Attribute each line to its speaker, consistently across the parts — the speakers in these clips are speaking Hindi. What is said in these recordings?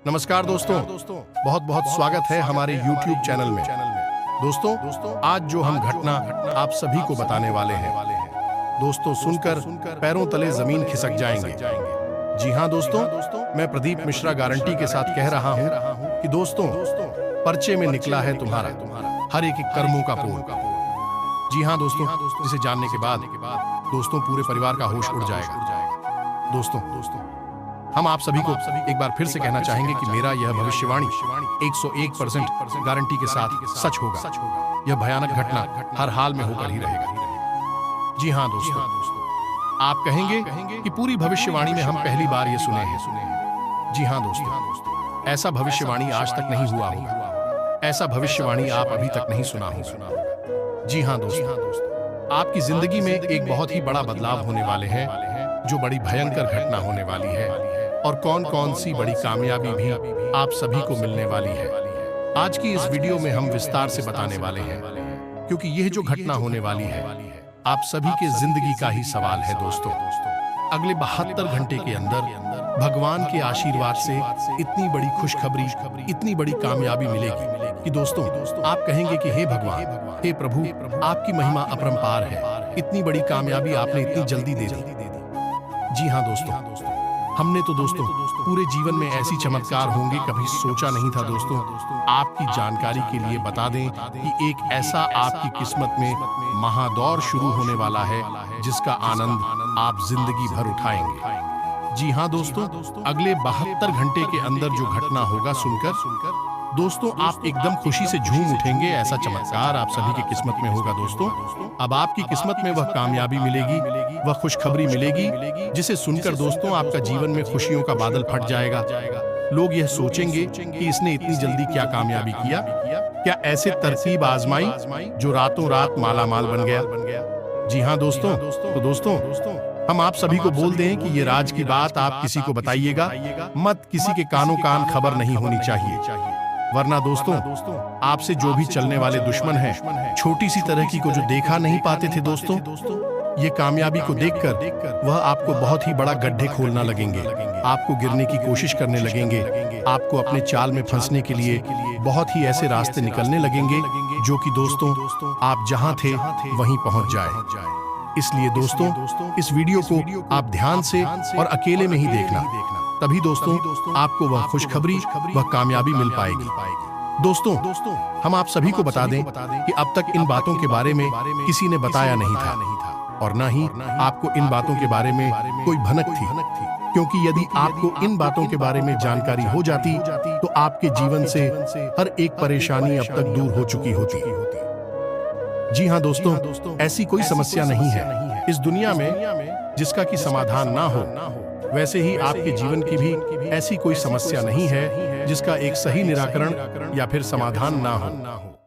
Speaker 1: नमस्कार दोस्तों, बहुत बहुत स्वागत है हमारे YouTube चैनल में। दोस्तों, आज जो हम घटना आप सभी को बताने वाले हैं, दोस्तों सुनकर पैरों तले जमीन खिसक जाएंगे। जी हाँ दोस्तों, मैं प्रदीप मिश्रा गारंटी के साथ कह रहा हूँ कि दोस्तों, पर्चे में निकला है तुम्हारा हर एक कर्मों का पोल। जी हाँ दोस्तों, जिसे जानने के बाद दोस्तों पूरे परिवार का होश उड़ जाएगा। दोस्तों, हम आप सभी को एक बार फिर से कहना चाहेंगे कि मेरा यह भविष्यवाणी 101% गारंटी के साथ सच होगा। यह भयानक घटना हर हाल में होकर ही रहेगा। जी हाँ दोस्तों, आप कहेंगे कि पूरी भविष्यवाणी में हम पहली बार ये सुने हैं। जी हाँ दोस्तों, ऐसा भविष्यवाणी आज तक नहीं हुआ होगा। ऐसा भविष्यवाणी आप अभी तक नहीं सुना होगा। जी हाँ दोस्तों, आपकी जिंदगी में एक बहुत ही बड़ा बदलाव होने वाले हैं, जो बड़ी भयंकर घटना होने वाली है, और कौन कौन सी बड़ी कामयाबी भी आप सभी को मिलने वाली है। आज की इस वीडियो में हम विस्तार से बताने वाले हैं, क्योंकि यह जो घटना होने वाली है आप सभी के जिंदगी का ही सवाल है। दोस्तों, अगले 72 घंटे के अंदर भगवान के आशीर्वाद से इतनी बड़ी खुशखबरी, इतनी बड़ी कामयाबी मिलेगी कि दोस्तों आप कहेंगे कि हे भगवान, हे प्रभु, आपकी महिमा अपरंपार है। इतनी बड़ी कामयाबी आपने इतनी जल्दी दे दी। जी हाँ दोस्तों, हमने तो दोस्तों पूरे जीवन में ऐसी चमत्कार होंगे कभी सोचा नहीं था। दोस्तों, आपकी जानकारी के लिए बता दें कि एक ऐसा आपकी किस्मत में महादौर शुरू होने वाला है, जिसका आनंद आप जिंदगी भर उठाएंगे। जी हाँ दोस्तों, अगले 72 घंटे के अंदर जो घटना होगा सुनकर दोस्तों आप एकदम खुशी से झूम उठेंगे। ऐसा चमत्कार आप सभी की किस्मत में होगा। दोस्तों, अब आपकी किस्मत में वह कामयाबी मिलेगी, वह खुशखबरी मिलेगी, जिसे सुनकर दोस्तों आपका जीवन में खुशियों का बादल फट जाएगा। लोग यह सोचेंगे कि इसने इतनी जल्दी क्या कामयाबी किया, क्या ऐसे तरकीब आजमाई जो रातों रात माला माल बन गया। जी हाँ दोस्तों, तो दोस्तों हम आप सभी को बोल दें कि ये राज की बात आप किसी को बताइएगा मत। किसी के कानों कान खबर नहीं होनी चाहिए, वरना दोस्तों आपसे जो भी चलने वाले दुश्मन हैं, छोटी सी तरक्की को जो देखा नहीं पाते थे दोस्तों, ये कामयाबी को देखकर वह आपको बहुत ही बड़ा गड्ढे खोलना लगेंगे, आपको गिरने की कोशिश करने लगेंगे, आपको अपने चाल में फंसने के लिए बहुत ही ऐसे रास्ते निकलने लगेंगे जो कि दोस्तों आप जहां थे वहीं पहुंच जाए। इसलिए दोस्तों इस वीडियो को आप ध्यान से और अकेले में ही देखना, तभी दोस्तों आपको वह खुशखबरी, वह कामयाबी मिल पाएगी। दोस्तों, हम आप सभी को बता दें कि अब तक इन बातों के बारे में किसी ने बताया नहीं था, और न ही आपको इन बातों के बारे में कोई भनक थी, क्योंकि यदि आपको इन बातों के बारे में जानकारी हो जाती तो आपके जीवन से हर एक परेशानी अब तक दूर हो चुकी होती। जी हाँ दोस्तों, ऐसी कोई समस्या नहीं है इस दुनिया में जिसका कि समाधान ना हो। वैसे ही आपके जीवन की भी ऐसी कोई समस्या नहीं है जिसका एक सही निराकरण या फिर समाधान ना हो।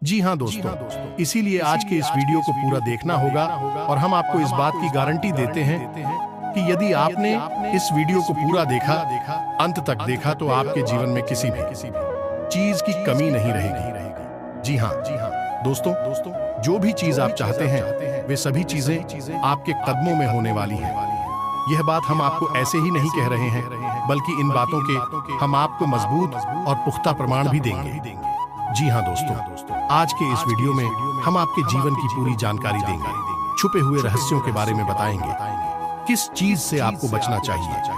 Speaker 1: जी हाँ दोस्तों, इसीलिए आज के इस वीडियो को पूरा देखना होगा, और हम आपको इस बात की गारंटी देते हैं कि यदि आपने इस वीडियो को पूरा देखा, अंत तक देखा, तो आपके जीवन में किसी भी चीज की कमी नहीं रहेगी। जी हाँ दोस्तों, जो भी चीज आप चाहते हैं वे सभी चीजें आपके कदमों में होने वाली हैं। यह बात हम आपको ऐसे ही नहीं कह रहे हैं, बल्कि इन बातों के हम आपको मजबूत और पुख्ता प्रमाण भी देंगे। जी हाँ दोस्तों, आज के इस वीडियो में हम आपके जीवन की पूरी जानकारी देंगे, छुपे हुए रहस्यों के बारे में बताएंगे, किस चीज से आपको बचना चाहिए,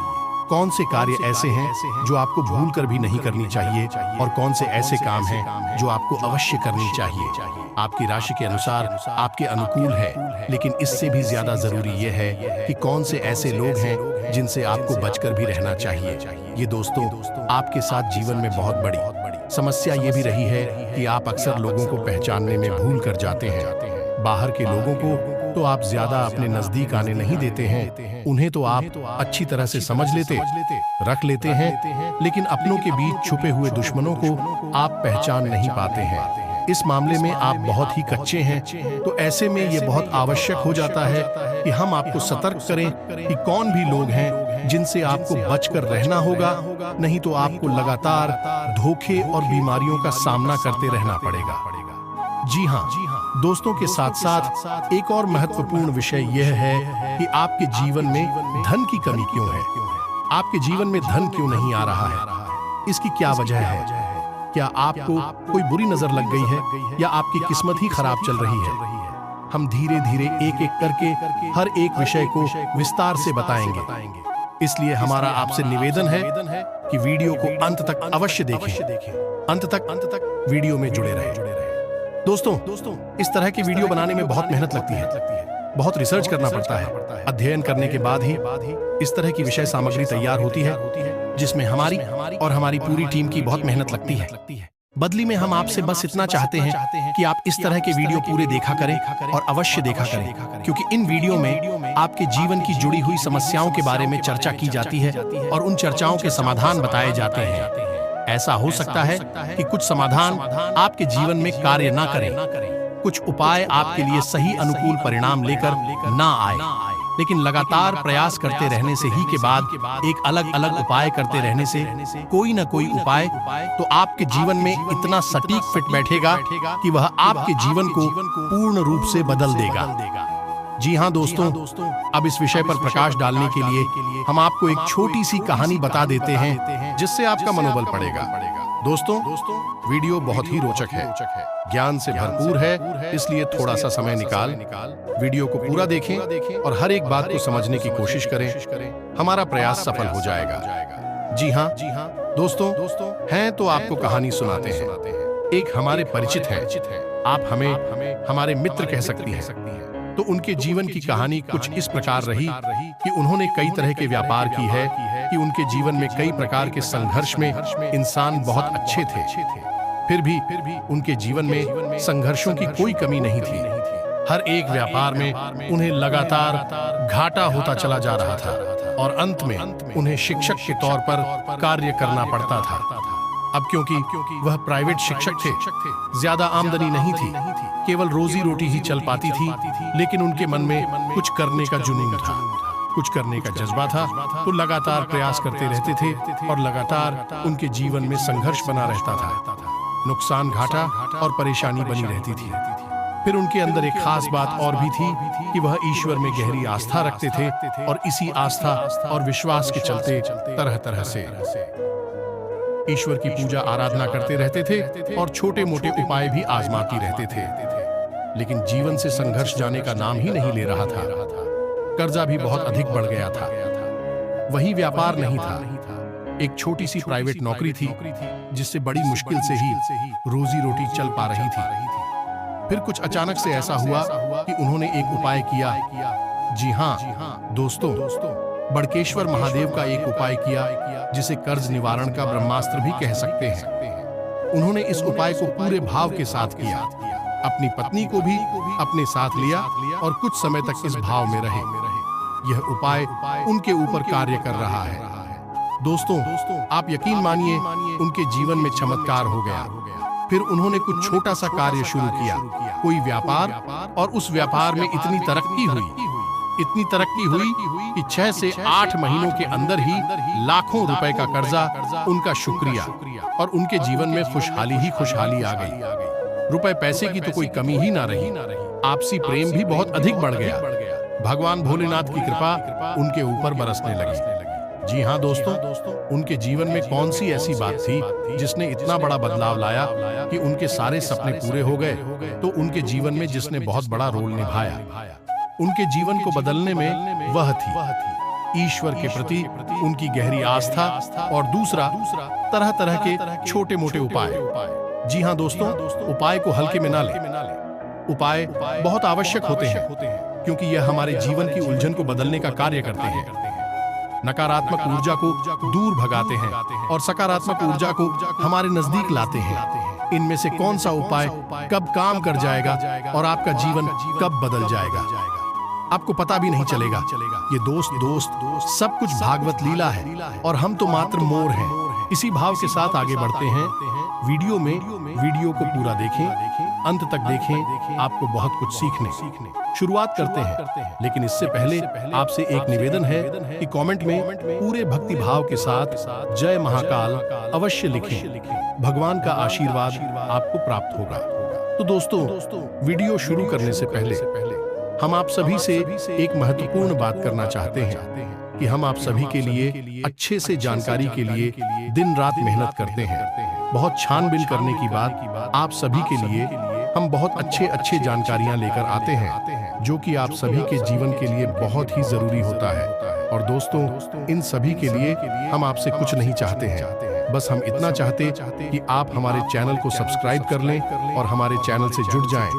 Speaker 1: कौन से कार्य ऐसे हैं जो आपको भूल कर भी नहीं करनी चाहिए, और कौन से ऐसे काम हैं जो आपको अवश्य करनी चाहिए। आपकी राशि के अनुसार आपके अनुकूल है, लेकिन इससे भी ज्यादा जरूरी यह है कि कौन से ऐसे लोग हैं जिनसे आपको बचकर भी रहना चाहिए। ये दोस्तों आपके साथ जीवन में बहुत बड़ी समस्या ये भी रही है कि आप अक्सर लोगों को पहचानने में भूल कर जाते हैं। बाहर के लोगों को तो आप ज्यादा अपने नजदीक आने नहीं देते हैं, उन्हें तो आप अच्छी तरह से समझ लेते, रख लेते हैं, लेकिन अपनों के बीच छुपे हुए दुश्मनों को आप पहचान नहीं पाते हैं। इस मामले में आप बहुत ही कच्चे हैं, तो ऐसे में ये बहुत आवश्यक हो जाता है कि हम आपको सतर्क करें कि कौन भी लोग हैं जिनसे आपको बचकर रहना होगा, नहीं तो आपको लगातार धोखे और बीमारियों का सामना करते रहना पड़ेगा। जी हाँ दोस्तों, के साथ साथ एक और महत्वपूर्ण विषय यह है कि आपके जीवन में धन की कमी क्यों है, आपके जीवन में धन क्यों नहीं आ रहा है। इसकी क्या वजह है? क्या आपको कोई बुरी नजर लग गई है या आपकी किस्मत ही खराब चल रही है? हम धीरे धीरे एक एक करके हर एक विषय को विस्तार से बताएंगे। इसलिए हमारा आपसे निवेदन है कि वीडियो को अंत तक अवश्य देखें। अंत तक वीडियो में जुड़े रहें। दोस्तों, इस तरह की वीडियो बनाने में बहुत मेहनत लगती है, बहुत रिसर्च करना पड़ता है। अध्ययन करने के बाद ही इस तरह की विषय सामग्री तैयार होती है, जिसमें हमारी और हमारी पूरी टीम की बहुत मेहनत लगती है। बदली में हम आपसे बस इतना चाहते हैं कि आप इस तरह के वीडियो पूरे देखा करें और अवश्य देखा करें, क्योंकि इन वीडियो में आपके जीवन की जुड़ी हुई समस्याओं के बारे में चर्चा की जाती है और उन चर्चाओं के समाधान बताए जाते हैं। ऐसा हो सकता है कि कुछ समाधान आपके जीवन में कार्य ना करें, कुछ उपाय आपके लिए सही अनुकूल परिणाम लेकर ना आए, लेकिन लगातार प्रयास करते रहने से ही के बाद एक अलग अलग उपाय करते रहने से कोई ना कोई उपाय तो आपके जीवन में इतना सटीक फिट बैठेगा कि वह आपके जीवन को पूर्ण रूप से बदल देगा। जी हाँ दोस्तों, अब इस विषय पर प्रकाश डालने के लिए हम आपको एक छोटी सी कहानी बता देते हैं, जिससे आपका मनोबल बढ़ेगा। दोस्तों, वीडियो बहुत ही रोचक है, ज्ञान से भरपूर है, इसलिए थोड़ा सा समय निकाल वीडियो को पूरा देखें और हर एक बात को समझने की कोशिश करें। हमारा प्रयास सफल हो जाएगा। जी हाँ दोस्तों, हैं तो आपको कहानी सुनाते हैं। एक हमारे परिचित हैं, आप हमें हमारे मित्र कह सकती हैं। तो उनके जीवन की कहानी कुछ इस प्रकार रही कि उन्होंने कई तरह के व्यापार की है कि उनके जीवन में कई प्रकार के संघर्ष में इंसान बहुत अच्छे थे, फिर भी उनके जीवन में संघर्षों की कोई कमी नहीं थी। हर एक व्यापार में उन्हें लगातार घाटा होता चला जा रहा था और अंत में उन्हें शिक्षक के तौर पर कार्य करना पड़ता था। अब क्योंकि वह प्राइवेट शिक्षक थे, ज्यादा आमदनी नहीं थी, केवल रोजी रोटी ही चल पाती थी, लेकिन उनके मन में कुछ करने का जुनून था, कुछ करने का जज्बा था, तो लगातार प्रयास करते रहते थे और लगातार उनके जीवन में संघर्ष बना रहता था। नुकसान, घाटा और परेशानी बनी रहती थी। फिर उनके अंदर एक खास बात और भी थी कि वह ईश्वर में गहरी आस्था रखते थे और इसी आस्था और विश्वास के चलते तरह तरह से ईश्वर की पूजा आराधना करते रहते थे और छोटे मोटे उपाय भी आजमाती रहते थे, लेकिन जीवन से संघर्ष जाने का नाम ही नहीं ले रहा था। कर्जा भी बहुत अधिक बढ़ गया था। वही व्यापार नहीं था, एक छोटी सी प्राइवेट नौकरी थी जिससे बड़ी मुश्किल से ही रोजी रोटी चल पा रही थी। फिर कुछ अचानक से ऐसा हुआ कि उन्होंने एक उपाय किया। जी हाँ दोस्तों, बड़केश्वर महादेव का एक उपाय किया, जिसे कर्ज निवारण का ब्रह्मास्त्र भी कह सकते हैं। उन्होंने इस उपाय को पूरे भाव के साथ किया, अपनी पत्नी को भी अपने साथ लिया और कुछ समय तक इस भाव में रहे। यह उपाय उनके ऊपर कार्य कर रहा है। दोस्तों, आप यकीन मानिए, उनके जीवन में चमत्कार हो गया। फिर उन्होंने कुछ छोटा सा कार्य शुरू किया, कोई व्यापार, और उस व्यापार में इतनी तरक्की हुई कि 6 से 8 महीनों के अंदर ही लाखों रुपए का कर्जा, उनका शुक्रिया, और उनके जीवन में खुशहाली ही खुशहाली आ गई। रुपए पैसे की तो कोई कमी ही ना रही, आपसी प्रेम भी बहुत अधिक बढ़ गया। भगवान भोलेनाथ की कृपा उनके ऊपर बरसने लगी। जी हाँ दोस्तों, उनके जीवन में कौन सी ऐसी बात थी जिसने इतना बड़ा बदलाव लाया कि उनके सारे सपने पूरे हो गए? तो उनके जीवन में जिसने बहुत बड़ा रोल निभाया, उनके जीवन को बदलने में, वह थी ईश्वर के प्रति उनकी गहरी आस्था, और दूसरा तरह तरह के छोटे मोटे उपाय। जी हाँ दोस्तों, उपाय को हल्के में ना लें। उपाय बहुत आवश्यक होते हैं, क्योंकि यह हमारे जीवन की उलझन को बदलने का कार्य करते हैं। नकारात्मक ऊर्जा को दूर भगाते हैं और सकारात्मक ऊर्जा को हमारे नजदीक लाते हैं। इनमें से कौन सा उपाय कब काम कर जाएगा और आपका जीवन कब बदल जाएगा, आपको पता भी नहीं चलेगा। ये दोस्त सब कुछ भागवत लीला है और हम तो मात्र मोर हैं। इसी भाव के साथ आगे बढ़ते हैं। वीडियो को पूरा देखें, अंत तक देखें, आपको बहुत कुछ सीखने शुरुआत करते हैं। लेकिन इससे पहले आपसे एक निवेदन है कि कमेंट में पूरे भक्ति भाव के साथ जय महाकाल अवश्य लिखें। भगवान का आशीर्वाद आपको प्राप्त होगा। तो दोस्तों, वीडियो शुरू करने से पहले हम आप सभी से एक महत्वपूर्ण बात करना चाहते हैं कि हम आप सभी के लिए अच्छे से जानकारी के लिए दिन रात मेहनत करते हैं। बहुत छानबीन करने के बाद आप सभी के लिए हम बहुत अच्छे जानकारियां लेकर आते हैं, जो कि आप सभी के जीवन के लिए बहुत ही जरूरी होता है। और दोस्तों, इन सभी के लिए हम आपसे कुछ नहीं चाहते हैं, बस हम इतना चाहते कि आप हमारे चैनल को सब्सक्राइब कर लें और हमारे चैनल से जुड़ जाएं,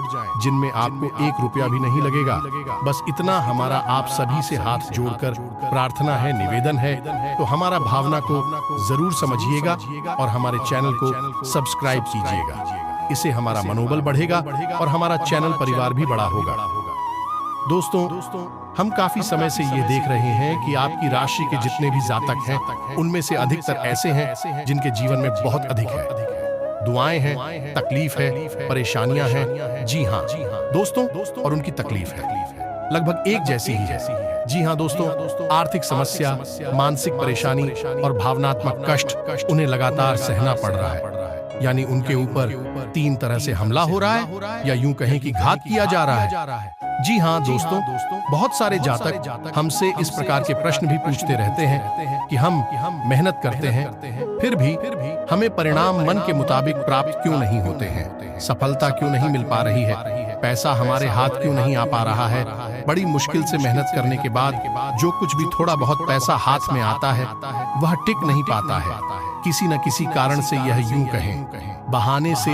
Speaker 1: जिनमें आपको 1 रुपया भी नहीं लगेगा। बस इतना हमारा आप सभी से हाथ जोड़कर प्रार्थना है, निवेदन है। तो हमारा भावना को जरूर समझिएगा और हमारे चैनल को सब्सक्राइब कीजिएगा। इससे हमारा मनोबल बढ़ेगा और हमारा चैनल परिवार भी बड़ा होगा। दोस्तों, हम काफी समय से ये देख रहे हैं कि आपकी राशि के जितने भी जातक हैं, उनमें से अधिकतर ऐसे हैं जिनके जीवन में बहुत अधिक है दुआएं हैं, तकलीफ है, परेशानियां हैं। जी हाँ दोस्तों, और उनकी तकलीफ है लगभग एक जैसी ही है। जी हाँ दोस्तों, आर्थिक समस्या, मानसिक परेशानी और भावनात्मक कष्ट उन्हें लगातार सहना पड़ रहा है। यानी उनके ऊपर 3 तरह से हमला हो रहा है, या यूं कहें कि घात किया जा रहा है। जी हाँ दोस्तों, बहुत सारे जातक हमसे इस प्रकार के प्रश्न भी पूछते रहते हैं कि हम मेहनत करते हैं, फिर भी हमें परिणाम मन के मुताबिक प्राप्त क्यों नहीं होते हैं, सफलता क्यों नहीं मिल पा रही है, पैसा हमारे हाथ क्यों नहीं आ पा रहा है। बड़ी मुश्किल से मेहनत करने के बाद जो कुछ भी थोड़ा बहुत पैसा हाथ में आता है, वह टिक नहीं पाता है। किसी न किसी कारण से, यह यूं कहें बहाने से,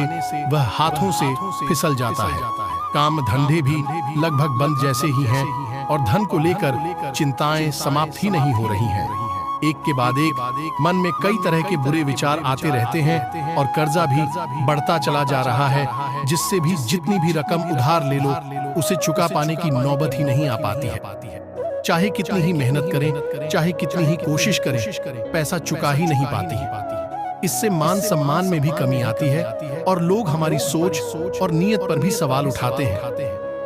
Speaker 1: वह हाथों से फिसल जाता है। काम धंधे भी लगभग बंद जैसे ही हैं और धन को लेकर चिंताएं समाप्त ही नहीं हो रही हैं। एक के बाद एक मन में कई तरह के बुरे विचार आते रहते हैं और कर्जा भी बढ़ता चला जा रहा है, जिससे भी जितनी भी रकम उधार ले लो, उसे चुका पाने की नौबत ही नहीं आ पाती है। चाहे कितनी ही मेहनत करें, चाहे कितनी ही कोशिश करें, पैसा चुका ही नहीं पाती। इससे मान सम्मान में भी कमी आती है और लोग हमारी सोच और नीयत पर भी सवाल उठाते हैं।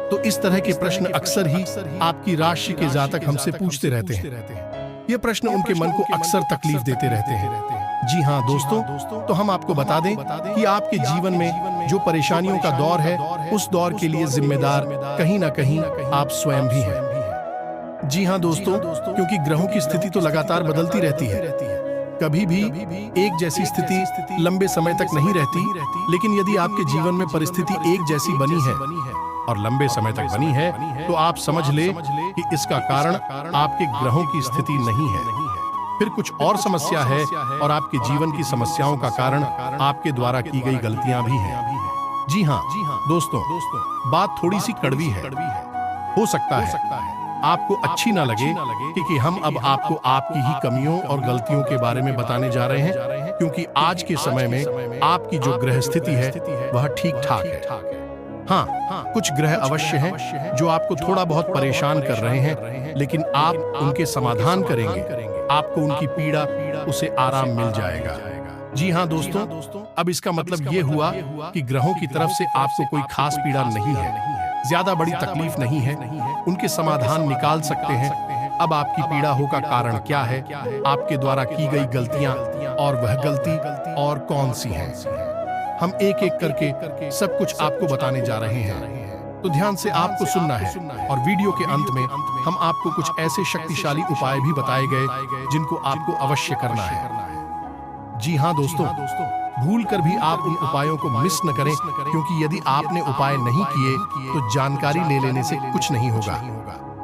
Speaker 1: तो इस तरह के प्रश्न अक्सर ही आपकी राशि के जातक हमसे पूछते रहते हैं। ये प्रश्न उनके मन को अक्सर तकलीफ देते रहते हैं। जी हाँ दोस्तों, तो हम आपको बता दें कि आपके जीवन में जो परेशानियों का दौर है, उस दौर के लिए जिम्मेदार कहीं ना कहीं आप स्वयं भी हैं। जी हाँ दोस्तों, क्योंकि ग्रहों की स्थिति तो लगातार बदलती रहती है। कभी भी एक जैसी स्थिति लंबे समय तक नहीं रहती, लेकिन यदि आपके जीवन में परिस्थिति एक जैसी बनी है और लंबे समय तक बनी है, तो आप समझ ले कि इसका कारण आपके ग्रहों की स्थिति नहीं है, फिर कुछ और समस्या है। और आपके जीवन की समस्याओं का कारण आपके द्वारा की गई गलतियां भी हैं। जी हाँ दोस्तों, बात थोड़ी सी कड़वी है। हो सकता है आपको अच्छी ना लगे कि हम अब आपको आपकी ही कमियों और गलतियों के बारे में बताने जा रहे हैं, क्योंकि आज के समय में आपकी जो ग्रह स्थिति है वह ठीक ठाक है। हाँ, कुछ ग्रह अवश्य हैं जो आपको थोड़ा बहुत परेशान कर रहे हैं, लेकिन आप उनके समाधान करेंगे, आपको उनकी पीड़ा उसे आराम मिल जाएगा। जी हाँ दोस्तों, अब इसका मतलब ये हुआ कि ग्रहों की तरफ से आपको कोई खास पीड़ा नहीं है, ज्यादा बड़ी तकलीफ नहीं है, उनके समाधान निकाल सकते हैं। अब आपकी पीड़ा हो का कारण क्या है, आपके द्वारा की गई गलतियां, और वह गलती और कौन सी है, हम एक एक करके सब कुछ आपको बताने जा रहे हैं। तो ध्यान से आपको सुनना है, और वीडियो के अंत में हम आपको कुछ ऐसे शक्तिशाली उपाय भी बताए गए जिनको आपको अवश्य करना है। जी हाँ दोस्तों, भूल कर भी आप उन उपायों को मिस न करें, क्योंकि यदि आपने उपाय नहीं किए तो जानकारी ले लेने से कुछ नहीं होगा।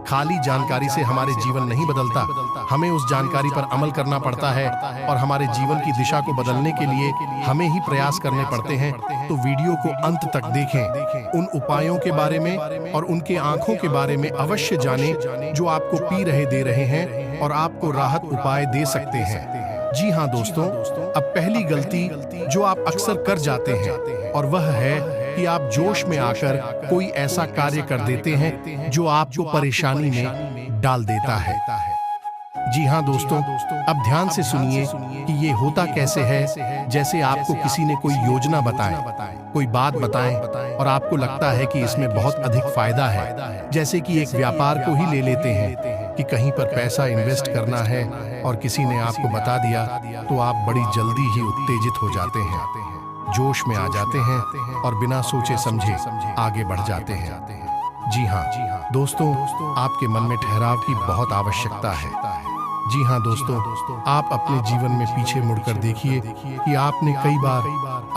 Speaker 1: खाली जानकारी से हमारे जीवन नहीं बदलता, हमें उस जानकारी पर अमल करना पड़ता है, और हमारे जीवन की दिशा को बदलने के लिए हमें ही प्रयास करने पड़ते हैं। तो वीडियो को अंत तक देखें, उन उपायों के बारे में और उनके आंखों के बारे में अवश्य जानें जो आपको पी रहे दे रहे हैं और आपको राहत उपाय दे सकते हैं। जी हाँ दोस्तों, अब पहली गलती जो आप अक्सर कर जाते हैं, और वह है कि आप जोश में आकर कोई ऐसा कार्य कर देते हैं जो आपको परेशानी में डाल देता है। जी हाँ दोस्तों, अब ध्यान से सुनिए कि ये होता कैसे है। जैसे आपको किसी ने कोई योजना बताए, कोई बात बताएं, और आपको लगता है कि इसमें बहुत अधिक फायदा है। जैसे कि एक व्यापार को ही ले लेते हैं कि कहीं पर पैसा इन्वेस्ट करना है, और किसी ने आपको बता दिया, तो आप बड़ी जल्दी ही उत्तेजित हो जाते हैं, जोश में आ जाते हैं और बिना सोचे समझे आगे बढ़ जाते हैं। जी हाँ दोस्तों, आपके मन में ठहराव की बहुत आवश्यकता है। जी हाँ दोस्तों, आप अपने जीवन में पीछे मुड़कर देखिए कि आपने कई बार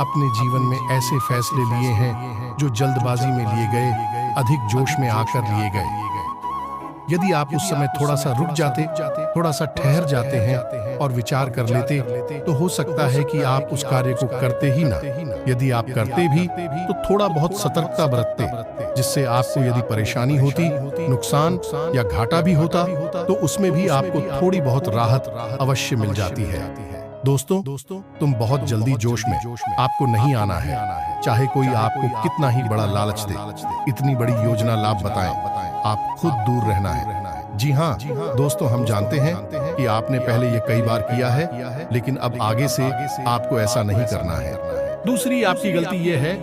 Speaker 1: अपने जीवन में ऐसे फैसले लिए हैं जो जल्दबाजी में लिए गए, अधिक जोश में आकर लिए गए। यदि आप उस समय थोड़ा सा रुक जाते, थोड़ा सा ठहर जाते हैं और विचार कर लेते, तो हो सकता है कि आप उस कार्य को करते ही ना। यदि आप करते भी तो थोड़ा बहुत सतर्कता बरतते, जिससे आपको यदि परेशानी होती, नुकसान या घाटा भी होता, तो उसमें भी आपको थोड़ी बहुत राहत अवश्य मिल जाती है। दोस्तों, तुम बहुत जल्दी जोश में आपको नहीं आना है, चाहे कोई आपको कितना ही बड़ा लालच दे, इतनी बड़ी योजना लाभ बताएं, आप खुद दूर रहना है। जी हाँ दोस्तों, हम जानते हैं कि आपने पहले ये कई बार किया है, लेकिन अब आगे से आपको ऐसा नहीं करना है। दूसरी आपकी गलती ये है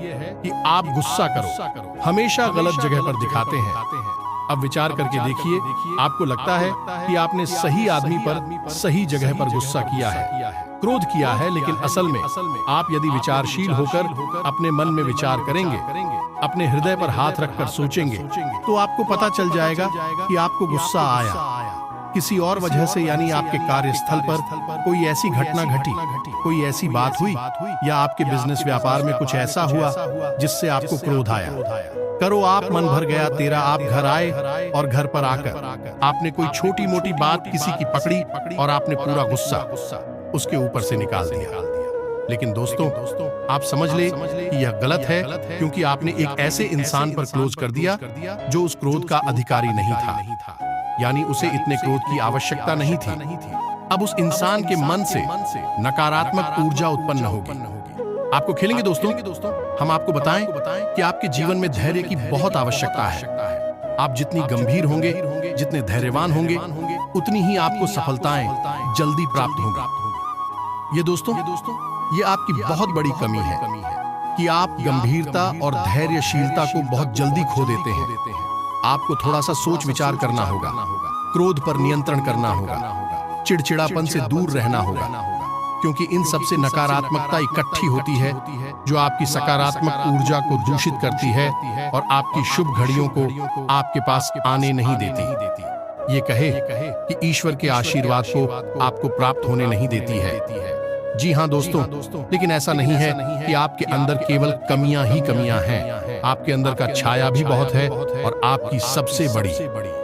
Speaker 1: कि आप गुस्सा करो हमेशा गलत जगह पर दिखाते हैं। अब विचार करके देखिए, आपको लगता है कि आपने सही आदमी पर सही जगह पर गुस्सा किया है, क्रोध किया है, लेकिन असल में आप यदि विचारशील होकर अपने मन में विचार करेंगे, अपने हृदय पर हाथ रखकर सोचेंगे, तो आपको पता चल जाएगा कि आपको गुस्सा आया किसी और वजह से, यानी आपके कार्यस्थल पर कोई ऐसी घटना घटी, कोई ऐसी बात हुई, या आपके बिजनेस व्यापार में कुछ ऐसा हुआ जिससे आपको क्रोध आया। करो आप मन भर गया तेरा, आप घर आए और घर पर आकर आपने कोई छोटी मोटी बात किसी की पकड़ी और आपने पूरा गुस्सा उसके ऊपर से निकाल दिया। लेकिन दोस्तों, आप समझ ले कि यह गलत है, क्योंकि आपने एक ऐसे इंसान पर क्लोज कर दिया जो उस क्रोध का अधिकारी नहीं था, यानी उसे इतने क्रोध की आवश्यकता नहीं थी। अब उस इंसान के मन से नकारात्मक ऊर्जा उत्पन्न होगी। आपको खेलेंगे दोस्तों, हम आपको बताएं कि आपके जीवन में धैर्य की बहुत आवश्यकता है। आप जितनी गंभीर होंगे, जितने धैर्यवान होंगे, उतनी ही आपको सफलताएं जल्दी प्राप्त होंगी। ये दोस्तों, ये आपकी बहुत बड़ी कमी है कि आप गंभीरता और धैर्यशीलता को बहुत जल्दी खो देते हैं। आपको थोड़ा सा सोच विचार करना होगा, क्रोध पर नियंत्रण करना होगा, चिड़चिड़ापन से दूर रहना होगा, क्योंकि इन सब से नकारात्मकता इकट्ठी होती है जो आपकी सकारात्मक ऊर्जा को दूषित करती है और आपकी शुभ घड़ियों को आपके पास आने नहीं देती। ये कहे कि ईश्वर के आशीर्वाद को आपको प्राप्त होने नहीं देती है। जी हाँ दोस्तों, लेकिन ऐसा नहीं है कि आपके अंदर केवल कमियां ही कमियां हैं। आपके अंदर का छाया भी बहुत है, और आपकी सबसे बड़ी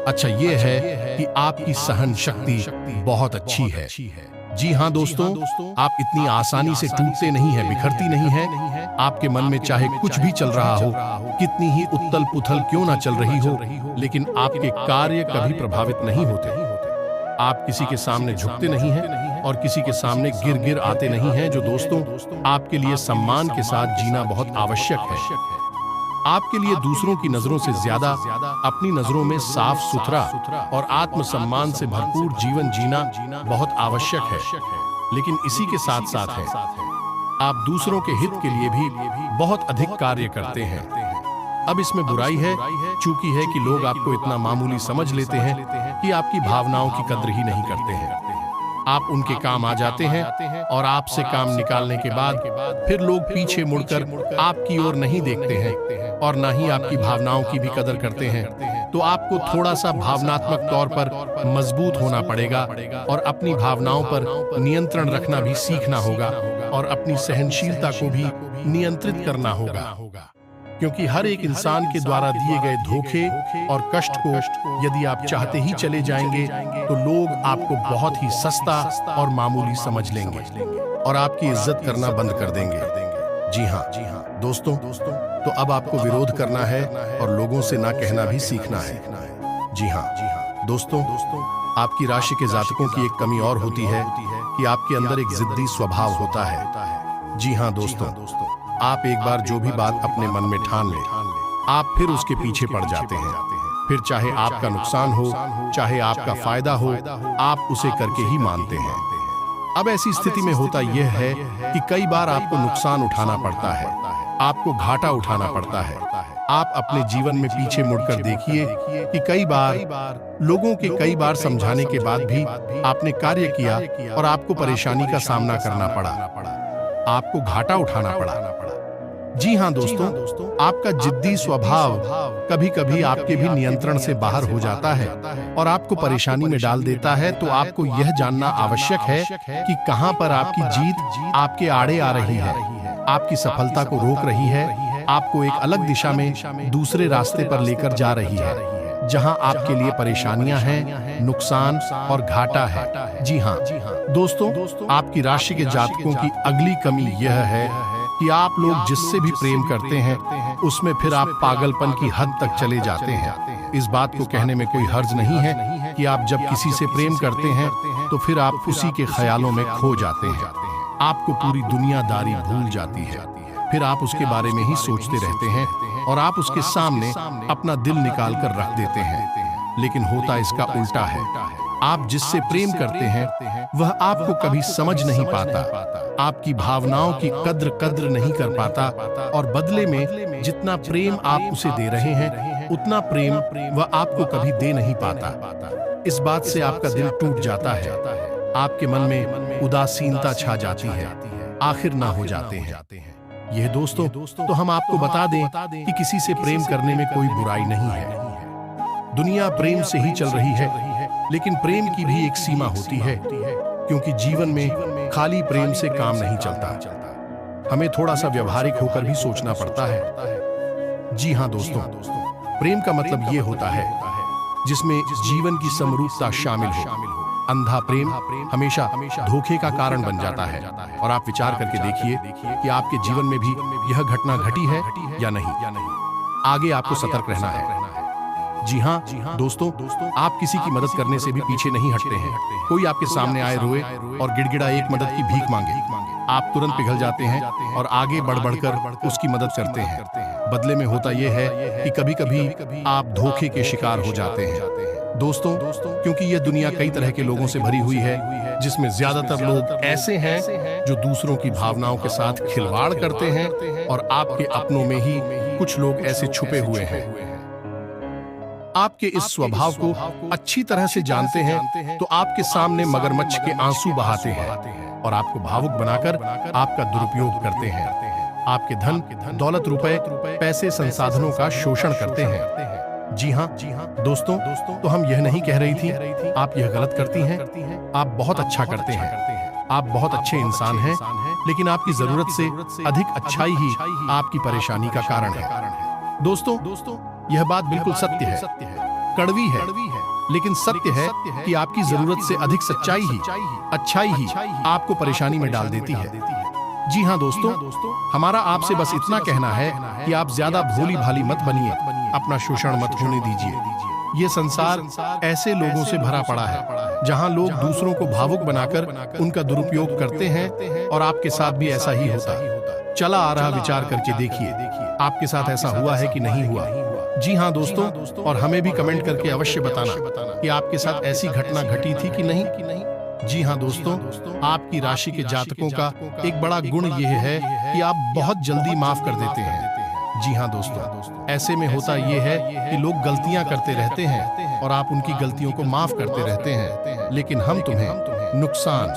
Speaker 1: अच्छा ये है कि आपकी सहन शक्ति बहुत अच्छी है। जी हाँ दोस्तों, आप इतनी आसानी से टूटते नहीं हैं, बिखरती नहीं हैं। आपके मन में चाहे कुछ भी चल रहा हो, कितनी ही उथल पुथल क्यों ना चल रही हो, लेकिन आपके कार्य कभी प्रभावित नहीं होते। आप किसी के सामने झुकते नहीं हैं और किसी के सामने गिर गिर आते नहीं हैं, जो दोस्तों आपके लिए सम्मान के साथ जीना बहुत आवश्यक है। आपके लिए दूसरों की नजरों से ज्यादा अपनी नजरों में साफ सुथरा और आत्मसम्मान से भरपूर जीवन जीना बहुत आवश्यक है। लेकिन इसी के साथ साथ है, आप दूसरों के हित के लिए भी बहुत अधिक कार्य करते हैं। अब इसमें बुराई है, चूंकि है कि लोग आपको इतना मामूली समझ लेते हैं कि आपकी भावनाओं की कद्र ही नहीं करते हैं। आप उनके काम आ जाते हैं और आपसे काम निकालने के बाद फिर लोग पीछे मुड़कर आपकी ओर नहीं देखते हैं और ना ही आपकी भावनाओं की भी कदर करते हैं। तो आपको थोड़ा सा भावनात्मक तौर पर मजबूत होना पड़ेगा और अपनी भावनाओं पर नियंत्रण रखना भी सीखना होगा और अपनी सहनशीलता को भी नियंत्रित करना होगा, क्योंकि हर एक इंसान के द्वारा दिए गए धोखे और कष्ट को यदि आप चाहते ही चले जाएंगे तो लोग आपको बहुत ही सस्ता और मामूली समझ लेंगे और आपकी इज्जत करना बंद कर देंगे। जी हाँ दोस्तों, तो अब आपको विरोध करना है और लोगों से ना कहना भी सीखना है। जी हाँ दोस्तों, आपकी राशि के जातकों की एक कमी और होती है कि आपके अंदर एक जिद्दी स्वभाव होता है। जी हाँ दोस्तों, आप एक बार जो भी बात अपने मन में ठान ले, आप फिर उसके पीछे पड़ जाते हैं। फिर चाहे आपका नुकसान हो, चाहे आपका फायदा हो, आप उसे करके ही मानते हैं। अब ऐसी स्थिति में होता यह है कि कई बार आपको नुकसान उठाना पड़ता है, आपको घाटा उठाना पड़ता है। आप अपने जीवन में पीछे मुड़कर देखिए कि कई बार लोगों के कई बार समझाने के बाद भी आपने कार्य किया और आपको परेशानी का सामना करना पड़ा, आपको घाटा उठाना पड़ा। जी हाँ दोस्तों, आपका जिद्दी स्वभाव कभी कभी आपके भी नियंत्रण से बाहर हो जाता है और आपको परेशानी में डाल देता है। तो आपको यह जानना आवश्यक है कि कहां पर आपकी जीत आपके आड़े आ रही है, आपकी सफलता को रोक रही है, आपको एक अलग दिशा में दूसरे रास्ते पर लेकर जा रही है, जहां आपके लिए परेशानियां हैं, नुकसान और घाटा है। जी हाँ दोस्तों, आपकी राशि के जातकों की अगली कमी यह है कि आप लोग जिससे भी प्रेम करते हैं उसमें फिर आप पागलपन की हद तक चले जाते हैं। इस बात को कहने में कोई हर्ज नहीं है कि आप जब किसी से प्रेम करते हैं तो फिर आप उसी के ख्यालों में खो जाते हैं, आपको पूरी दुनियादारी भूल जाती है, फिर आप उसके बारे में ही सोचते रहते हैं और आप उसके सामने अपना दिल निकाल कर रख देते हैं। लेकिन होता इसका उल्टा है, आप जिससे प्रेम करते हैं वह आपको कभी समझ नहीं पाता, आपकी भावनाओं की कद्र नहीं कर पाता और बदले में जितना प्रेम आप उसे दे रहे हैं उतना प्रेम वह आपको कभी दे नहीं पाता। इस बात से आपका दिल टूट जाता है, आपके मन में उदासीनता छा जाती है, आखिर ना हो जाते हैं। यह दोस्तों तो हम आपको बता दें कि किसी से प्रेम करने में कोई बुराई नहीं है, दुनिया प्रेम से ही चल रही है, लेकिन प्रेम की भी एक सीमा होती है, क्योंकि जीवन में खाली प्रेम से काम नहीं चलता, हमें थोड़ा सा व्यवहारिक होकर भी सोचना पड़ता है। जी हाँ दोस्तों, प्रेम का मतलब ये होता है जिसमें जीवन की समरूपता शामिल हो। अंधा प्रेम हमेशा धोखे का कारण बन जाता है और आप विचार करके देखिए कि आपके जीवन में भी यह घटना घटी है या नहीं। आगे आपको सतर्क रहना है। जी हाँ दोस्तों, आप किसी की मदद करने से भी पीछे नहीं हटते हैं। कोई आपके सामने आए रोए और गिड़गिड़ा एक मदद की भीख मांगे, आप तुरंत पिघल जाते हैं और आगे बढ़ बढ़कर उसकी मदद करते हैं। बदले में होता यह है कि कभी कभी आप धोखे के शिकार हो जाते हैं। दोस्तों, क्योंकि यह दुनिया कई तरह के लोगों से भरी हुई है, जिसमें ज्यादातर लोग ऐसे हैं जो दूसरों की भावनाओं के साथ खिलवाड़ करते हैं और आपके अपनों में ही कुछ लोग ऐसे छुपे हुए हैं। आपके इस स्वभाव को अच्छी तरह से जानते हैं तो आपके सामने मगरमच्छ के आंसू बहाते हैं और आपको भावुक बनाकर आपका दुरुपयोग करते हैं, आपके धन दौलत रुपए पैसे संसाधनों का शोषण करते हैं। जी हाँ दोस्तों, तो हम यह नहीं कह रही थी आप यह गलत करती हैं, आप बहुत अच्छा करते हैं, आप बहुत अच्छे इंसान हैं, लेकिन आपकी जरूरत से अधिक अच्छाई ही आपकी परेशानी का कारण है। दोस्तों, यह बात बिल्कुल सत्य है, कड़वी है, लेकिन सत्य है कि आपकी जरूरत से अधिक सच्चाई ही, अच्छाई ही आपको परेशानी में डाल देती है। जी हाँ दोस्तों, हमारा आपसे बस इतना कहना है कि आप ज्यादा भोली भाली मत बनिए, अपना शोषण मत होने दीजिए। ये संसार ऐसे लोगों से भरा पड़ा है जहाँ लोग दूसरों को भावुक बनाकर उनका दुरुपयोग करते हैं और आपके साथ भी ऐसा ही होता चला आ रहा। विचार करके देखिए आपके साथ ऐसा हुआ है कि नहीं हुआ। जी हाँ दोस्तों, और हमें भी कमेंट करके अवश्य बताना कि आपके साथ ऐसी घटना घटी थी कि नहीं। जी हाँ दोस्तों, आपकी राशि के जातकों का एक बड़ा गुण यह है कि आप बहुत जल्दी माफ कर देते हैं। जी हाँ दोस्तों, ऐसे में होता यह है कि लोग गलतियां करते रहते हैं और आप उनकी गलतियों को माफ करते रहते हैं, लेकिन हम तुम्हें नुकसान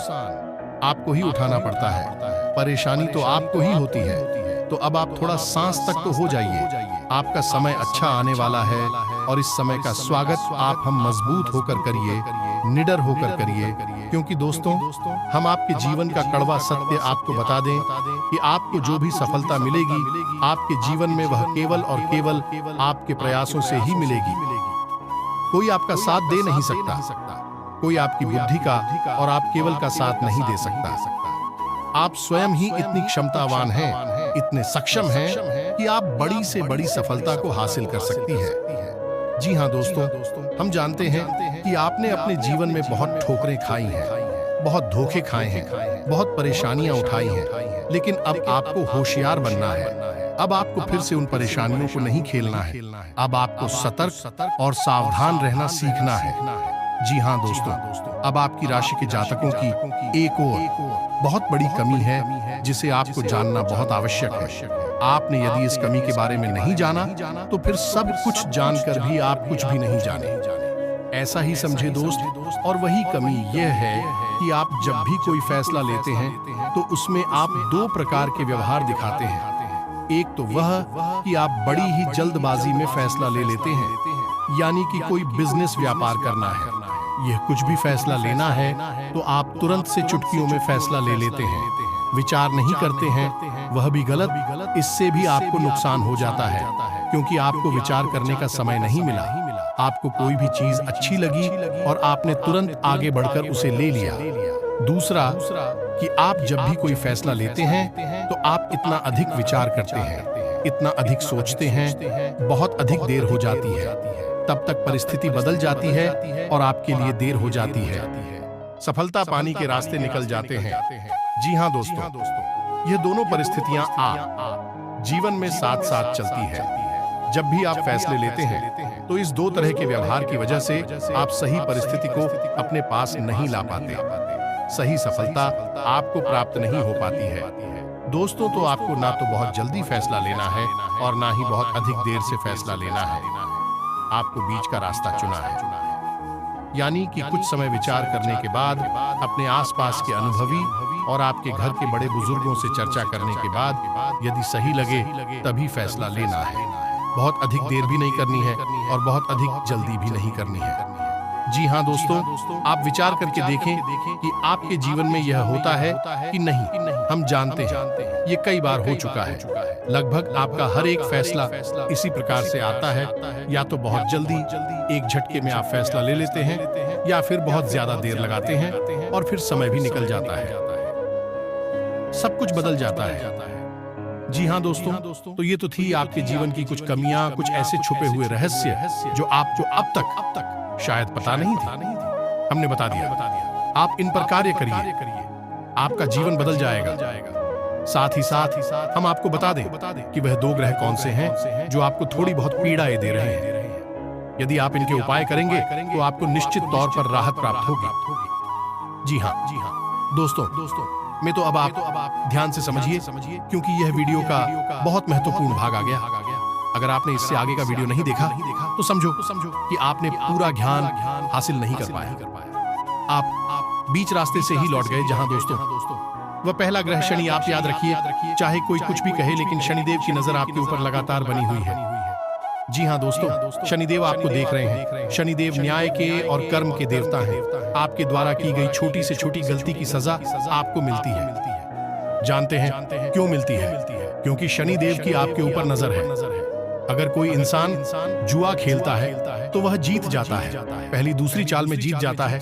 Speaker 1: आपको ही उठाना पड़ता है, परेशानी तो आपको ही होती है। तो अब आप थोड़ा सांस तक तो हो जाइए, आपका समय अच्छा आने वाला है और इस समय का स्वागत आप हम मजबूत होकर करिए, निडर होकर करिए, क्योंकि दोस्तों हम आपके जीवन का कड़वा सत्य आपको बता दें कि आपको जो भी सफलता मिलेगी आपके जीवन में वह केवल और केवल आपके प्रयासों से ही मिलेगी। कोई आपका साथ दे नहीं सकता, कोई आपकी बुद्धि का और आप केवल का साथ नहीं दे सकता। आप स्वयं ही इतनी क्षमतावान हैं, इतने सक्षम हैं कि आप बड़ी से बड़ी सफलता को हासिल कर सकती है। जी हाँ दोस्तों, हम जानते हैं कि आपने अपने जीवन में बहुत ठोकरें खाई हैं, बहुत धोखे खाए हैं, बहुत परेशानियां उठाई हैं, लेकिन अब आपको होशियार बनना है। अब आपको फिर से उन परेशानियों को नहीं खेलना है, अब आपको सतर्क और सावधान रहना सीखना है। जी हाँ दोस्तों, अब आपकी राशि के जातकों की एक और बहुत बड़ी कमी है जिसे आपको जानना बहुत आवश्यक है। आपने यदि इस कमी के बारे में नहीं जाना तो फिर सब कुछ जानकर भी आप कुछ भी नहीं जाने, ऐसा ही समझे दोस्त। और वही कमी यह है कि आप जब भी कोई फैसला लेते हैं तो उसमें आप दो प्रकार के व्यवहार दिखाते हैं। एक तो वह कि आप बड़ी ही जल्दबाजी में फैसला ले लेते हैं, यानी कि कोई बिजनेस व्यापार करना है, यह कुछ भी फैसला लेना है तो आप तुरंत से चुटकियों में फैसला ले लेते हैं, विचार नहीं करते हैं, वह भी गलत। इससे भी आपको नुकसान हो जाता है क्योंकि आपको विचार करने का समय नहीं मिला। आपको कोई भी चीज अच्छी लगी और आपने तुरंत आगे बढ़कर उसे ले लिया। दूसरा कि आप जब भी कोई फैसला लेते हैं तो आप इतना अधिक विचार करते हैं, इतना अधिक सोचते हैं, बहुत अधिक देर हो जाती है, तब तक परिस्थिति बदल जाती है और आपके लिए देर हो जाती है। सफलता पाने के रास्ते निकल जाते हैं। जी हाँ दोस्तों, ये दोनों परिस्थितियां जीवन में साथ साथ चलती है। जब भी आप फैसले लेते हैं तो इस दो तरह के व्यवहार की वजह से आप सही परिस्थिति को अपने पास नहीं ला पाते, सही सफलता आपको प्राप्त नहीं हो पाती है। दोस्तों, तो आपको ना तो बहुत जल्दी फैसला लेना है और ना ही बहुत अधिक देर से फैसला लेना है। आपको बीच का रास्ता चुना है, यानी कि कुछ समय विचार करने के बाद अपने आसपास के अनुभवी और आपके घर के बड़े बुजुर्गों से चर्चा करने के बाद यदि सही लगे तभी फैसला लेना है। बहुत अधिक देर भी नहीं करनी है और बहुत अधिक जल्दी भी नहीं करनी है। जी हाँ दोस्तों, आप विचार करके देखें कि आपके जीवन में यह होता है कि नहीं। हम जानते हैं ये कई बार हो चुका है। लगभग आपका हर एक फैसला इसी प्रकार से आता है, या तो बहुत जल्दी एक झटके में आप फैसला ले लेते हैं, या फिर बहुत ज्यादा देर लगाते हैं और फिर समय भी निकल जाता है, सब कुछ बदल जाता है। जी हाँ दोस्तों, तो ये तो थी आपके जीवन की कुछ कमियां, कुछ ऐसे छुपे हुए रहस्य जो आपको अब तक शायद पता नहीं थी। हमने बता दिया। आप इन पर कार्य करिए, आपका जीवन बदल जाएगा। साथ ही साथ हम आपको बता दें कि वह दो ग्रह कौन से हैं जो आपको थोड़ी बहुत पीड़ाएं दे रहे हैं। यदि आप इनके उपाय करेंगे तो आपको निश्चित तौर पर राहत प्राप्त होगी। जी हाँ दोस्तों, मैं तो अब आप ध्यान से समझिए क्योंकि यह वीडियो का बहुत महत्वपूर्ण भाग आ गया। अगर आपने इससे आगे का वीडियो नहीं देखा तो समझो कि आपने पूरा ज्ञान हासिल नहीं कर पाया। आप बीच रास्ते से ही लौट गए। जहां दोस्तों वह पहला ग्रह शनि, आप याद रखिए, चाहे कोई कुछ भी कहे लेकिन शनिदेव की नजर आपके ऊपर लगातार बनी हुई है। जी हाँ दोस्तों, शनिदेव आपको देख रहे हैं। शनिदेव न्याय के और कर्म के देवता हैं। आपके द्वारा की गई छोटी से छोटी गलती की सजा आपको मिलती है। जानते हैं क्यों मिलती है? क्योंकि शनिदेव की आपके ऊपर नजर है। अगर कोई इंसान जुआ खेलता है तो वह जीत जाता है, पहली दूसरी चाल में जीत जाता है,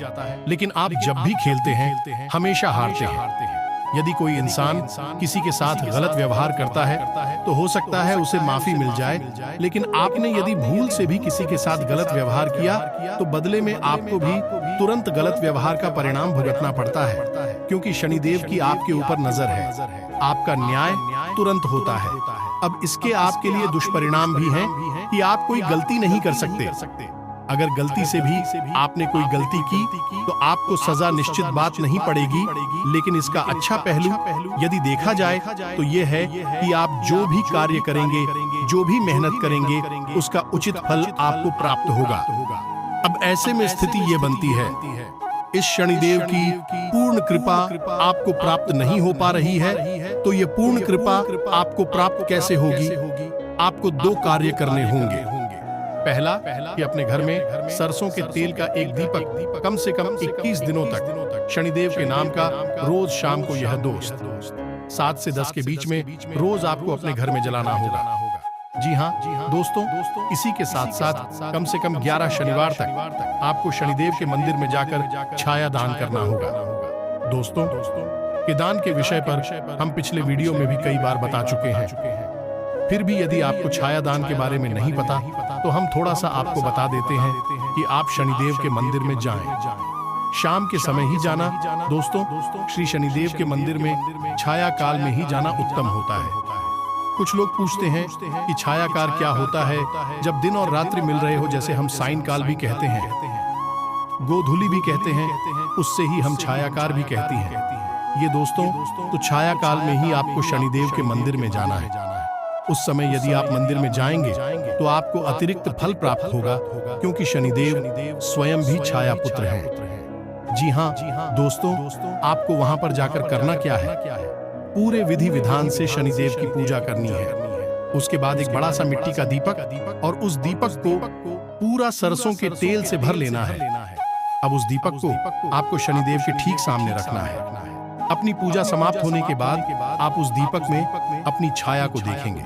Speaker 1: लेकिन आप जब भी खेलते हैं हमेशा हारते हैं। यदि कोई इंसान किसी के साथ गलत व्यवहार करता है तो हो सकता है उसे माफी मिल जाए, लेकिन आपने यदि भूल से भी किसी के साथ गलत व्यवहार किया तो बदले में आपको भी तुरंत गलत व्यवहार का परिणाम भुगतना पड़ता है, क्योंकि शनिदेव की आपके ऊपर नजर है। आपका न्याय तुरंत होता है। अब इसके आपके लिए दुष्परिणाम भी हैं कि आप कोई गलती नहीं कर सकते। अगर गलती से भी आपने कोई गलती की तो आपको सजा निश्चित बात नहीं पड़ेगी, लेकिन इसका अच्छा पहलू यदि देखा जाए तो यह है कि आप जो भी कार्य करेंगे, जो भी मेहनत करेंगे, उसका उचित फल आपको प्राप्त होगा। अब ऐसे में स्थिति ये बनती है, इस शनिदेव की पूर्ण कृपा आपको प्राप्त नहीं हो पा रही है, तो ये पूर्ण कृपा आपको प्राप्त कैसे होगी? आपको दो कार्य करने होंगे। पहला कि अपने घर में सरसों के तेल का एक दीपक कम से कम 21 दिनों तक शनिदेव के नाम का रोज शाम को यह दोस्त 7 से 10 के बीच में रोज आपको अपने घर में जलाना होगा। जी हाँ दोस्तों, इसी के साथ साथ कम से कम 11 शनिवार तक आपको शनिदेव के मंदिर में जाकर छाया दान करना होगा। दोस्तों, कि दान के विषय पर हम पिछले वीडियो में भी कई बार बता चुके हैं। फिर भी यदि आपको छाया दान के बारे में नहीं पता तो हम थोड़ा सा आपको बता देते हैं कि आप शनिदेव के मंदिर में जाएं। शाम के समय ही जाना। दोस्तों, श्री शनिदेव के मंदिर में छाया काल में ही जाना उत्तम होता है। कुछ लोग पूछते हैं कि छायाकार क्या होता है? जब दिन और रात्रि मिल रहे हो, जैसे हम साइन काल भी कहते हैं, गोधूली भी कहते हैं, उससे ही हम छायाकार भी कहती हैं। ये दोस्तों, तो छाया काल में ही आपको शनिदेव के मंदिर में जाना है। उस समय यदि आप मंदिर में जाएंगे तो आपको अतिरिक्त फल प्राप्त होगा, क्योंकि शनिदेव स्वयं भी छाया पुत्र हैं। जी हाँ दोस्तों, आपको वहां पर जाकर करना क्या है? पूरे विधि विधान से शनिदेव की पूजा करनी है। उसके बाद एक बड़ा सा मिट्टी का दीपक और उस दीपक को पूरा सरसों के तेल से भर लेना है। अब उस दीपक को आपको शनिदेव के ठीक सामने रखना है। अपनी पूजा समाप्त होने के बाद आप उस दीपक में अपनी छाया को देखेंगे।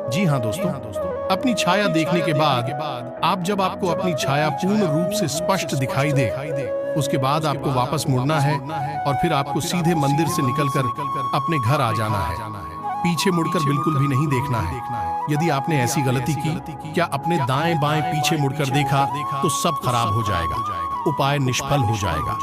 Speaker 1: जी हाँ दोस्तों, अपनी छाया देखने के बाद जब आपको अपनी छाया पूर्ण रूप से स्पष्ट दिखाई दे, उसके बाद आपको वापस मुड़ना है और फिर आपको सीधे मंदिर से निकलकर अपने घर आ जाना है। पीछे मुड़कर बिल्कुल भी नहीं देखना है। यदि आपने ऐसी गलती की, क्या अपने दाएं बाएं पीछे मुड़कर देखा, तो सब खराब हो जाएगा, उपाय निष्फल हो जाएगा।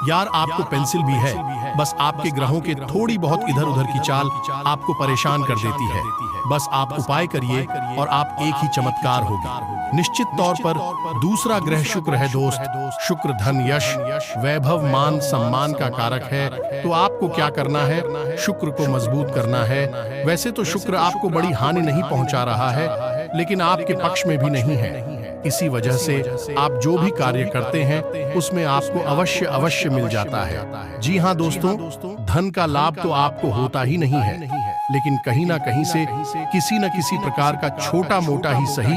Speaker 1: यार, आपको पेंसिल भी है, बस आपके ग्रहों के थोड़ी बहुत इधर उधर की चाल आपको परेशान कर देती है। बस आप उपाय करिए और आप एक ही चमत्कार होगी। निश्चित तौर पर दूसरा ग्रह शुक्र है दोस्त। शुक्र धन, यश, वैभव, मान, सम्मान का कारक है। तो आपको क्या करना है? शुक्र को मजबूत करना है। वैसे तो शुक्र आपको बड़ी हानि नहीं पहुंचा रहा है, लेकिन आपके पक्ष में भी नहीं है। इसी वजह से आप जो भी कार्य करते हैं उसमें आपको अवश्य मिल जाता है। जी हाँ दोस्तों, धन का लाभ तो आपको होता ही नहीं है, लेकिन कहीं ना कहीं से किसी न किसी प्रकार का छोटा मोटा ही सही,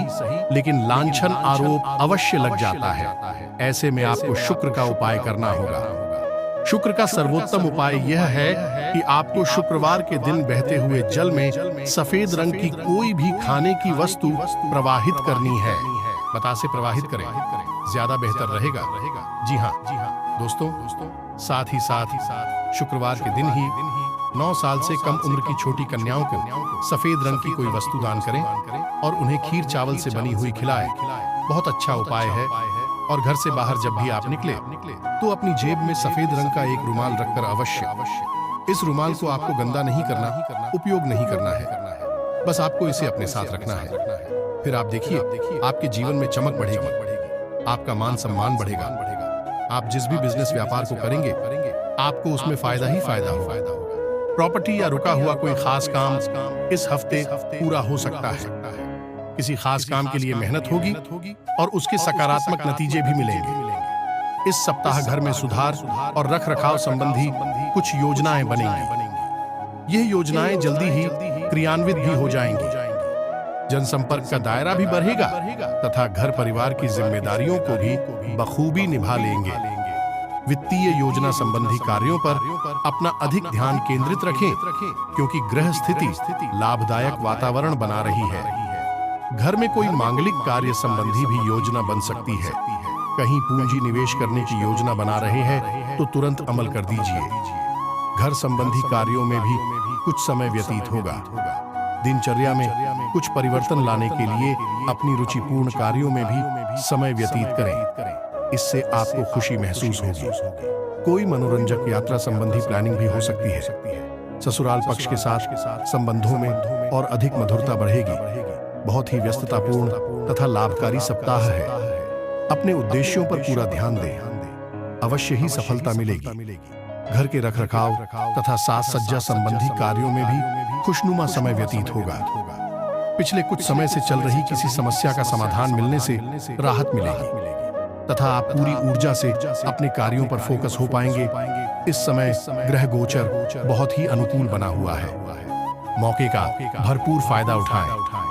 Speaker 1: लेकिन लांछन आरोप अवश्य लग जाता है। ऐसे में आपको शुक्र का उपाय करना होगा। शुक्र का सर्वोत्तम उपाय यह है कि आपको शुक्रवार के दिन बहते हुए जल में सफेद रंग की कोई भी खाने की वस्तु प्रवाहित करनी है। बतासे प्रवाहित करें, ज्यादा बेहतर रहेगा। जी हाँ दोस्तों, साथ ही शुक्रवार के दिन ही 9 साल से कम उम्र की छोटी कन्याओं को सफेद रंग की कोई वस्तु दान करें और उन्हें खीर चावल से बनी हुई खिलाएं। बहुत अच्छा उपाय है। और घर से बाहर जब भी आप निकले तो अपनी जेब में सफेद रंग का एक रुमाल रखकर अवश्य। इस रुमाल को आपको गंदा नहीं करना, उपयोग नहीं करना है, बस आपको इसे अपने साथ रखना है। फिर आप देखिए, आपके जीवन में चमक बढ़ेगी, आपका मान सम्मान बढ़ेगा। आप जिस भी बिजनेस व्यापार को करेंगे आपको उसमें फायदा ही फायदा होगा। प्रॉपर्टी या रुका हुआ कोई खास काम इस हफ्ते पूरा हो सकता है। किसी खास काम के लिए मेहनत होगी और उसके सकारात्मक नतीजे भी मिलेंगे। इस सप्ताह घर में सुधार और रख रखाव संबंधी कुछ योजनाएं बनेंगी। यह योजनाएं जल्दी ही क्रियान्वित भी हो जाएंगी। जनसंपर्क का दायरा भी बढ़ेगा तथा घर परिवार की जिम्मेदारियों को भी बखूबी निभा लेंगे। वित्तीय योजना संबंधी कार्यों पर अपना अधिक ध्यान केंद्रित रखें, क्योंकि ग्रह स्थिति लाभदायक वातावरण बना रही है। घर में कोई मांगलिक कार्य संबंधी भी योजना बन सकती है। कहीं पूंजी निवेश करने की योजना बना रहे हैं तो तुरंत अमल कर दीजिए। घर संबंधी कार्यों में भी कुछ समय व्यतीत होगा। दिनचर्या में कुछ परिवर्तन लाने के लिए अपनी रुचिपूर्ण कार्यों में भी समय व्यतीत करें। इससे आपको खुशी महसूस होगी। कोई मनोरंजक यात्रा संबंधी प्लानिंग भी हो सकती है। ससुराल पक्ष के साथ संबंधों में और अधिक मधुरता बढ़ेगी। बहुत ही व्यस्ततापूर्ण तथा लाभकारी सप्ताह है। अपने उद्देश्यों पर पूरा ध्यान दें, अवश्य ही सफलता मिलेगी। घर के रखरखाव तथा साज सज्जा संबंधी कार्यों में भी खुशनुमा समय व्यतीत होगा। पिछले कुछ समय से चल रही किसी समस्या का समाधान मिलने से राहत मिलेगी तथा आप पूरी ऊर्जा से अपने कार्यों पर फोकस हो पाएंगे। इस समय ग्रह गोचर बहुत ही अनुकूल बना हुआ है। मौके का भरपूर फायदा उठाएं।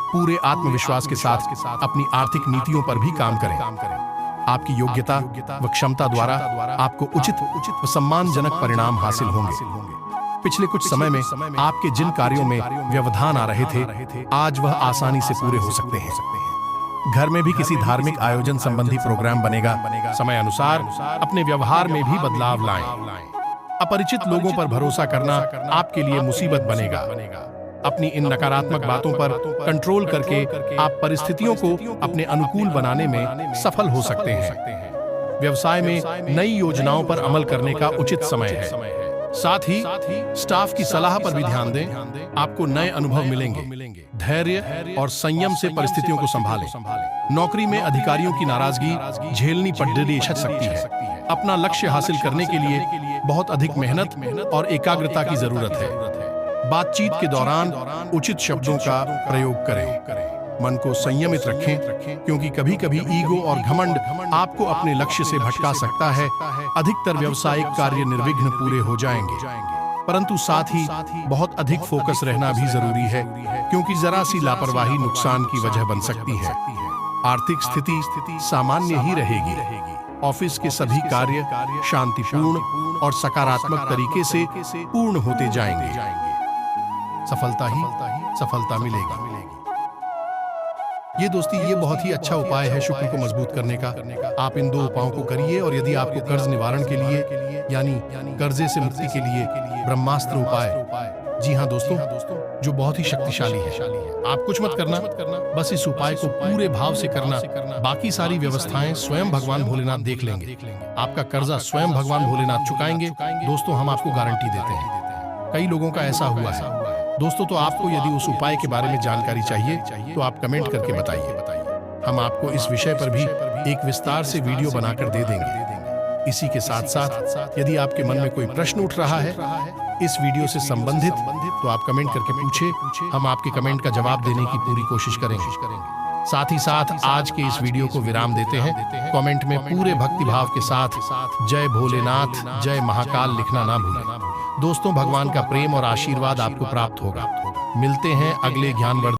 Speaker 1: पूरे आत्मविश्वास के साथ अपनी आर्थिक नीतियों पर भी काम करें। आपकी योग्यता व क्षमता द्वारा आपको उचित सम्मानजनक परिणाम हासिल होंगे। पिछले कुछ समय में आपके जिन कार्यों में व्यवधान आ रहे थे, आज वह आसानी से पूरे हो सकते हैं। घर में भी किसी धार्मिक आयोजन संबंधी प्रोग्राम बनेगा। समय अनुसार अपने व्यवहार में भी बदलाव लाएं। अपरिचित लोगों पर भरोसा करना आपके लिए मुसीबत बनेगा। अपनी इन नकारात्मक बातों पर कंट्रोल करके आप परिस्थितियों को अपने अनुकूल बनाने में सफल हो सकते हैं। व्यवसाय में नई योजनाओं पर अमल करने का उचित समय है। साथ ही स्टाफ की सलाह पर भी ध्यान दें। आपको नए अनुभव मिलेंगे। धैर्य और संयम से परिस्थितियों को संभालें। नौकरी में अधिकारियों की नाराजगी झेलनी पड़ सकती है। अपना लक्ष्य हासिल करने के लिए बहुत अधिक मेहनत और एकाग्रता की जरूरत है। बातचीत के दौरान उचित शब्दों का प्रयोग करें। मन को संयमित रखें, क्योंकि कभी कभी ईगो और घमंड आपको अपने लक्ष्य से भटका सकता है। अधिकतर व्यावसायिक कार्य निर्विघ्न पूरे हो जाएंगे। परंतु साथ ही बहुत अधिक फोकस रहना भी जरूरी है, क्योंकि जरा सी लापरवाही नुकसान की वजह बन सकती है। आर्थिक स्थिति सामान्य ही रहेगी। ऑफिस के सभी कार्य शांतिपूर्ण और सकारात्मक तरीके से पूर्ण होते जाएंगे। सफलता ही सफलता मिलेगी। ये दोस्ती ये बहुत ही अच्छा उपाय है शुक्र को मजबूत करने का। आप इन 2 उपायों को करिए, और यदि आपको कर्ज निवारण के लिए यानी कर्जे से मुक्ति के लिए ब्रह्मास्त्र उपाय, जी हाँ दोस्तों, जो बहुत ही शक्तिशाली है, आप कुछ मत करना, बस इस उपाय को पूरे भाव से करना। बाकी सारी व्यवस्थाएं स्वयं भगवान भोलेनाथ देख लेंगे। आपका कर्जा स्वयं भगवान भोलेनाथ चुकाएंगे। दोस्तों, हम आपको गारंटी देते हैं। कई लोगों का ऐसा हुआ है दोस्तों। तो आपको यदि उस उपाय के बारे में जानकारी चाहिए तो आप कमेंट करके बताइए। हम आपको इस विषय पर भी एक विस्तार से वीडियो बनाकर दे देंगे। इसी के साथ साथ यदि आपके मन में कोई प्रश्न उठ रहा है इस वीडियो से संबंधित, तो आप कमेंट करके पूछे। हम आपके कमेंट का जवाब देने की पूरी कोशिश करेंगे। साथ ही साथ आज के इस वीडियो को विराम देते हैं। कमेंट में पूरे भक्ति भाव के साथ जय भोलेनाथ, जय महाकाल लिखना ना भूलें। दोस्तों, भगवान का प्रेम और आशीर्वाद आपको प्राप्त होगा। मिलते हैं अगले ज्ञानवर्धक